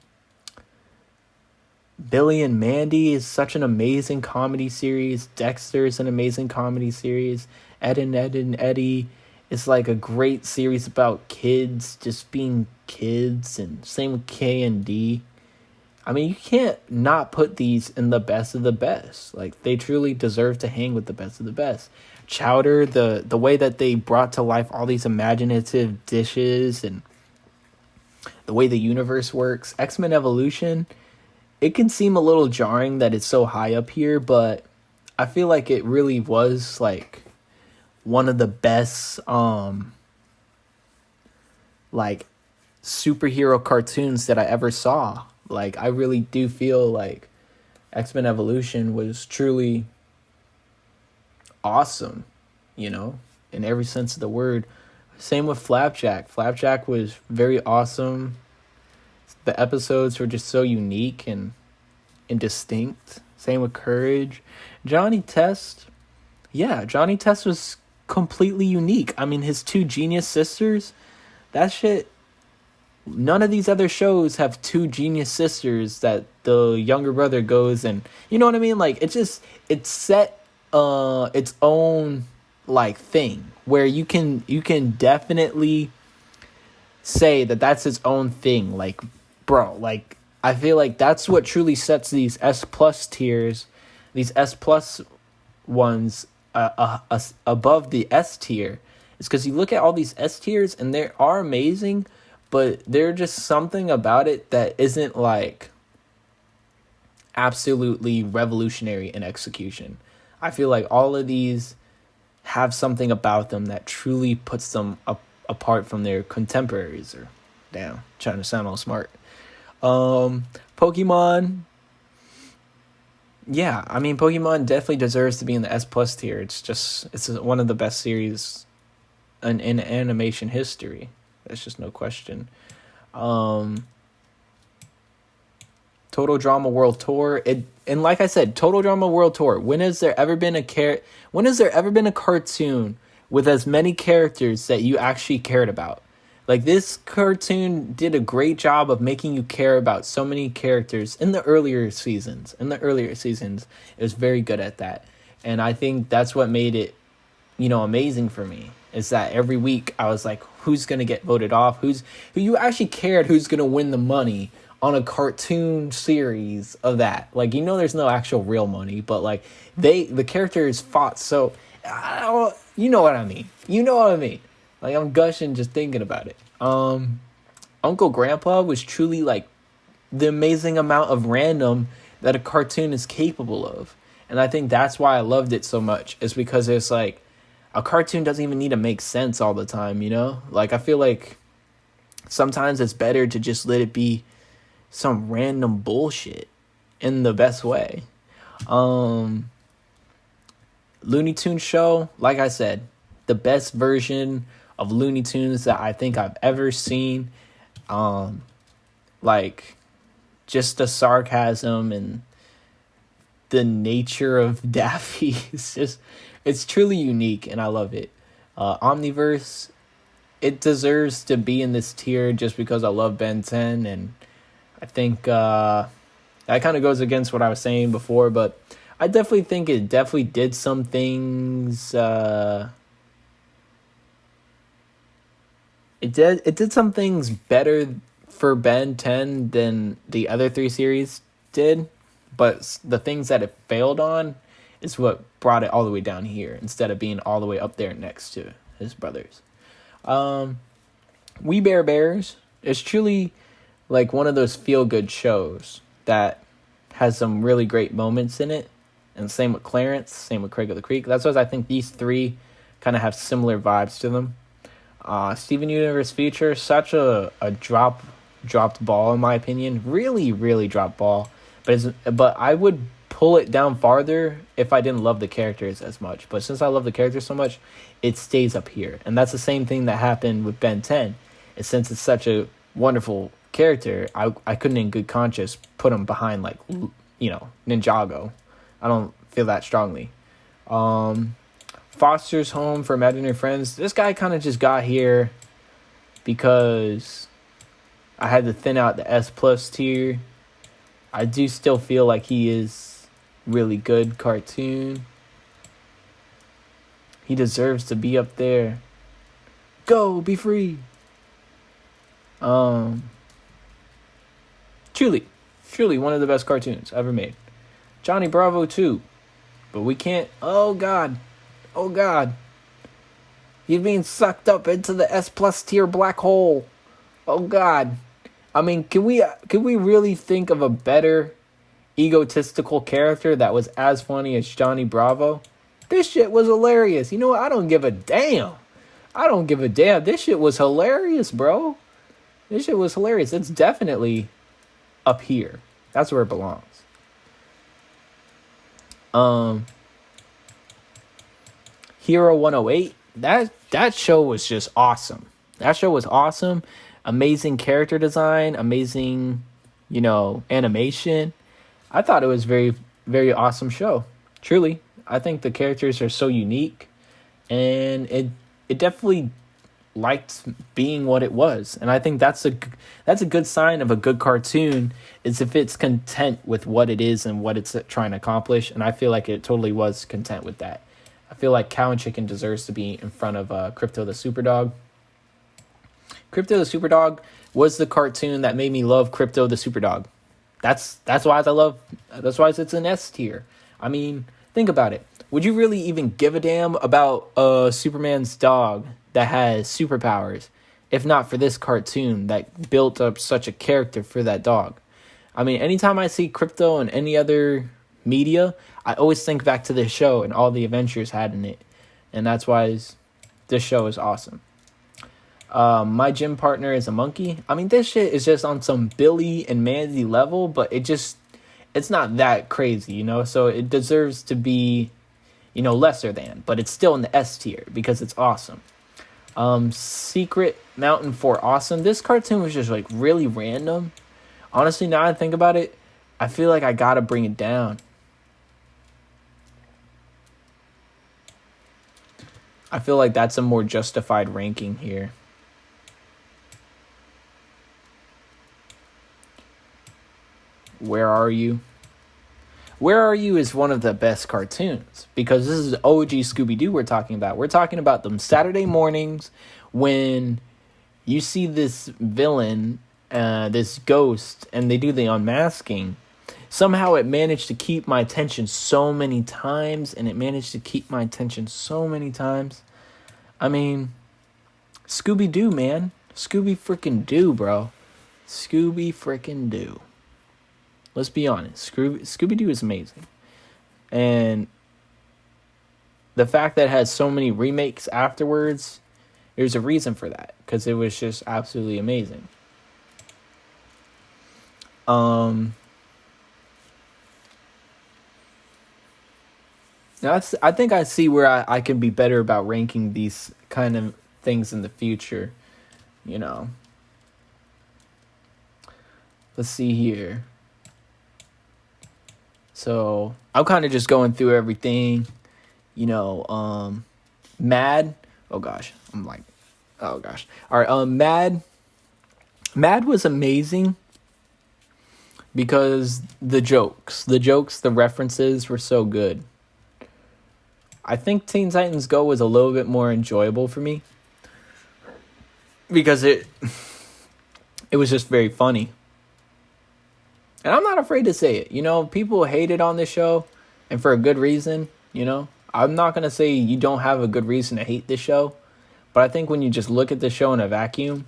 Billy and Mandy is such an amazing comedy series. Dexter is an amazing comedy series. Ed and Eddie is like a great series about kids just being kids, and same with K and D. I mean, you can't not put these in the best of the best. Like, they truly deserve to hang with the best of the best. Chowder, the way that they brought to life all these imaginative dishes and the way the universe works. X-Men Evolution, it can seem a little jarring that it's so high up here, but I feel like it really was like one of the best like superhero cartoons that I ever saw. Like, I really do feel like X-Men Evolution was truly awesome, in every sense of the word. Same with Flapjack. Flapjack was very awesome. The episodes were just so unique and distinct. Same with Courage. Johnny Test. Yeah, Johnny Test was completely unique. I mean, his two genius sisters, that shit. None of these other shows have two genius sisters that the younger brother goes and, you know what I mean? Like, it's set its own like thing where you can definitely say that that's its own thing. Like, bro, like I feel like that's what truly sets these S plus tiers, these S plus ones above the S tier. It's because you look at all these S tiers and they are amazing, but there's just something about it that isn't like absolutely revolutionary in execution. I feel like all of these have something about them that truly puts them apart from their contemporaries. Or, damn, trying to sound all smart. Pokemon. Yeah, I mean, Pokemon definitely deserves to be in the S plus tier. It's one of the best series in animation history. That's just no question. Total Drama World Tour. And like I said, Total Drama World Tour. When has there ever been a cartoon with as many characters that you actually cared about? Like, this cartoon did a great job of making you care about so many characters in the earlier seasons. It was very good at that. And I think that's what made it, amazing for me. Is that every week I was like, who's going to get voted off? Who you actually cared who's going to win the money on a cartoon series of that. Like, there's no actual real money, but like the characters fought. So, you know what I mean? Like, I'm gushing just thinking about it. Uncle Grandpa was truly like the amazing amount of random that a cartoon is capable of. And I think that's why I loved it so much, is because it's like a cartoon doesn't even need to make sense all the time, Like, I feel like sometimes it's better to just let it be some random bullshit in the best way. Looney Tunes show, like I said, the best version of Looney Tunes that I think I've ever seen. Like, just the sarcasm and the nature of Daffy it's truly unique, and I love it. Omniverse, it deserves to be in this tier just because I love Ben 10, and I think that kind of goes against what I was saying before, but I definitely think it definitely did some things. It did some things better for Ben 10 than the other three series did, but the things that it failed on is what brought it all the way down here instead of being all the way up there next to his brothers. We Bare Bears is truly like one of those feel-good shows that has some really great moments in it. And same with Clarence, same with Craig of the Creek. That's why I think these three kind of have similar vibes to them. Steven Universe Future, such a dropped ball in my opinion. Really, really dropped ball. But I would pull it down farther if I didn't love the characters as much. But since I love the characters so much, it stays up here. And that's the same thing that happened with Ben 10. And since it's such a wonderful character, I couldn't in good conscience put him behind, like, Ninjago. I don't feel that strongly. Foster's Home for Imaginary Friends. This guy kind of just got here because I had to thin out the S plus tier. I do still feel like he is really good cartoon. He deserves to be up there. Go, be free. Truly one of the best cartoons ever made. Johnny Bravo too. But we can't. Oh God. You're being sucked up into the S plus tier black hole. Oh God. I mean, can we really think of a better egotistical character that was as funny as Johnny Bravo? This shit was hilarious. You know what? I don't give a damn. This shit was hilarious, bro. This shit was hilarious. It's definitely up here. That's where it belongs. Hero 108. That show was just awesome. Amazing character design, amazing, animation. I thought it was very, very awesome show. Truly. I think the characters are so unique and it definitely liked being what it was. And I think that's a good sign of a good cartoon, is if it's content with what it is and what it's trying to accomplish. And I feel like it totally was content with that. I feel like Cow and Chicken deserves to be in front of Crypto the Superdog. Crypto the Superdog was the cartoon that made me love Crypto the Superdog. That's why that's why it's an S tier. I mean, think about it. Would you really even give a damn about Superman's dog that has superpowers if not for this cartoon that built up such a character for that dog? I mean, anytime I see Crypto in any other media, I always think back to this show and all the adventures had in it. And that's why this show is awesome. My gym partner is a monkey. I mean, this shit is just on some Billy and Mandy level, but it's not that crazy, you know? So it deserves to be, you know, lesser than, but it's still in the S tier because it's awesome. Secret Mountain for Awesome. This cartoon was just like really random. Honestly, now I think about it, I feel like I gotta bring it down. I feel like that's a more justified ranking here. Where Are You? Where Are You is one of the best cartoons because this is OG Scooby-Doo we're talking about. We're talking about them Saturday mornings when you see this villain, this ghost, and they do the unmasking. Somehow it managed to keep my attention so many times, I mean, Scooby-Doo, man. Scooby freaking Doo, bro. Scooby freaking Doo. Let's be honest. Scooby-Doo is amazing. And the fact that it has so many remakes afterwards, there's a reason for that. Because it was just absolutely amazing. Now I think I see where I can be better about ranking these kind of things in the future. You know. Let's see here. So I'm kind of just going through everything, you know, Mad. Oh gosh. All right. Mad was amazing because the references were so good. I think Teen Titans Go was a little bit more enjoyable for me because it was just very funny. And I'm not afraid to say it. You know, people hated on this show, and for a good reason, you know. I'm not going to say you don't have a good reason to hate this show, but I think when you just look at the show in a vacuum,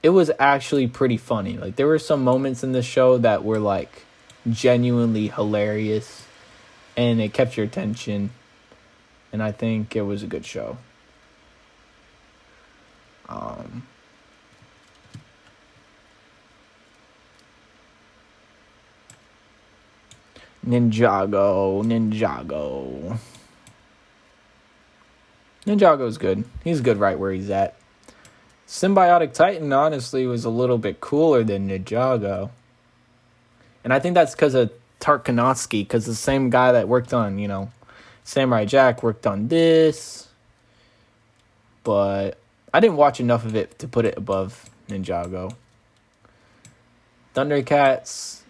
it was actually pretty funny. Like, there were some moments in the show that were, like, genuinely hilarious, and it kept your attention, and I think it was a good show. Ninjago's good. He's good right where he's at. Symbiotic Titan, honestly, was a little bit cooler than Ninjago. And I think that's because of Tarkovsky, because the same guy that worked on, you know, Samurai Jack worked on this. But I didn't watch enough of it to put it above Ninjago. Thundercats,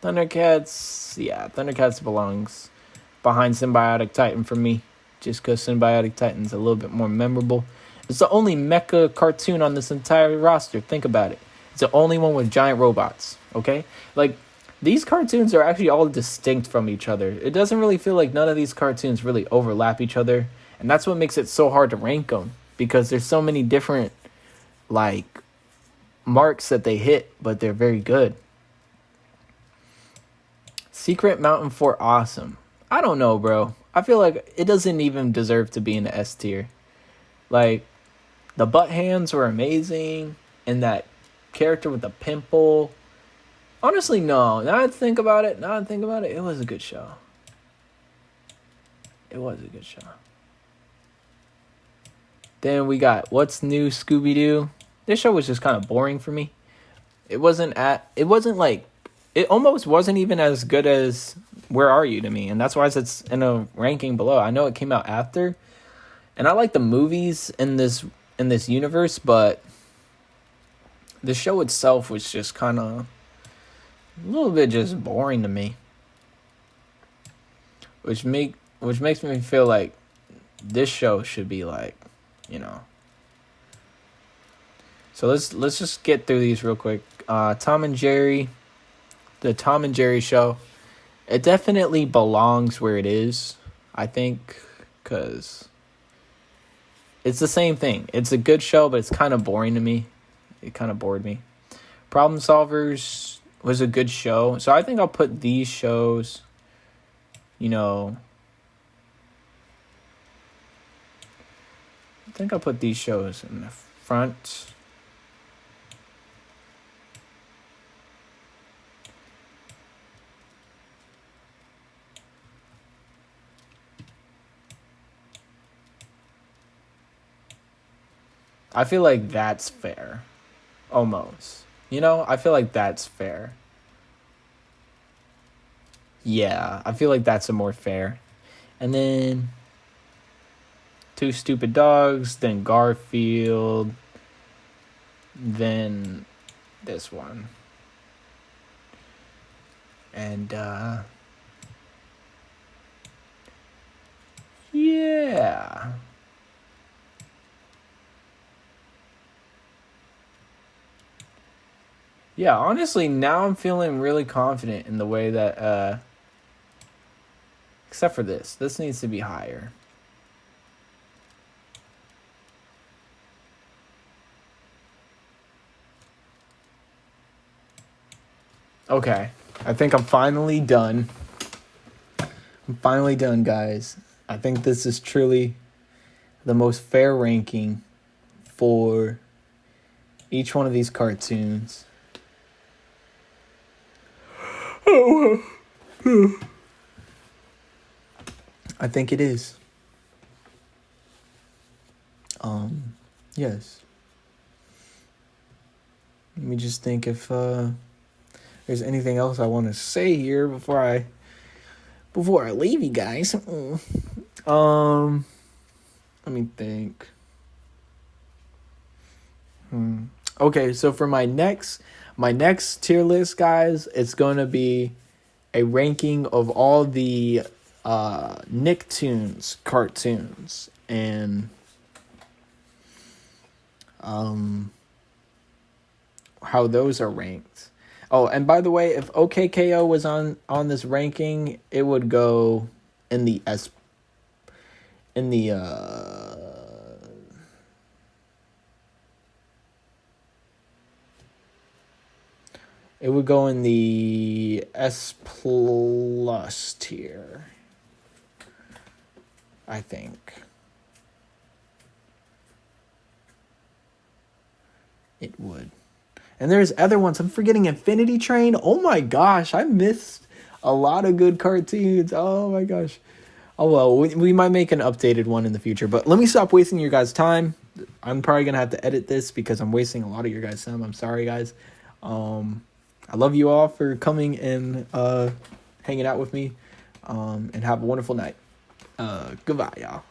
Thundercats belongs behind Symbiotic Titan for me, just because Symbiotic Titan's a little bit more memorable. It's the only mecha cartoon on this entire roster. Think about it. It's the only one with giant robots, okay? Like, these cartoons are actually all distinct from each other. It doesn't really feel like none of these cartoons really overlap each other, and that's what makes it so hard to rank them, because there's so many different, like, marks that they hit, but they're very good. Secret Mountain for Awesome. I don't know, bro. I feel like it doesn't even deserve to be in the S tier. Like, the butt hands were amazing, and that character with the pimple. Honestly, no. Now I think about it, it was a good show. Then we got What's New, Scooby-Doo. This show was just kind of boring for me. It almost wasn't even as good as Where Are You to me, and that's why it's in a ranking below. I know it came out after, and I like the movies in this universe, but the show itself was just kind of a little bit just boring to me, which makes me feel like this show should be like, you know. So let's just get through these real quick. Tom and Jerry, the Tom and Jerry show, it definitely belongs where it is, I think, because it's the same thing. It's a good show, but it's kind of boring to me. It kind of bored me. Problem Solvers was a good show, so I think I'll put these shows, you know, I think I'll put these shows in the front. I feel like that's fair. Almost. You know, I feel like that's fair. Yeah, I feel like that's a more fair. And then Two Stupid Dogs, then Garfield, then this one. And yeah. Yeah, honestly, now I'm feeling really confident in the way that except for this. This needs to be higher. Okay. I think I'm finally done. I'm finally done, guys. I think this is truly the most fair ranking for each one of these cartoons. I think it is. Yes. Let me just think if there's anything else I want to say here before I leave you guys. Let me think. Okay, so for my next tier list, guys, it's going to be a ranking of all the Nicktoons cartoons and how those are ranked. Oh, and by the way, if OKKO was on this ranking, it would go in the it would go in the S plus tier, I think. It would. And there's other ones. I'm forgetting Infinity Train. Oh my gosh, I missed a lot of good cartoons. Oh my gosh. Oh well, we might make an updated one in the future. But let me stop wasting your guys' time. I'm probably going to have to edit this because I'm wasting a lot of your guys' time. I'm sorry, guys. I love you all for coming and hanging out with me. And have a wonderful night. Goodbye, y'all.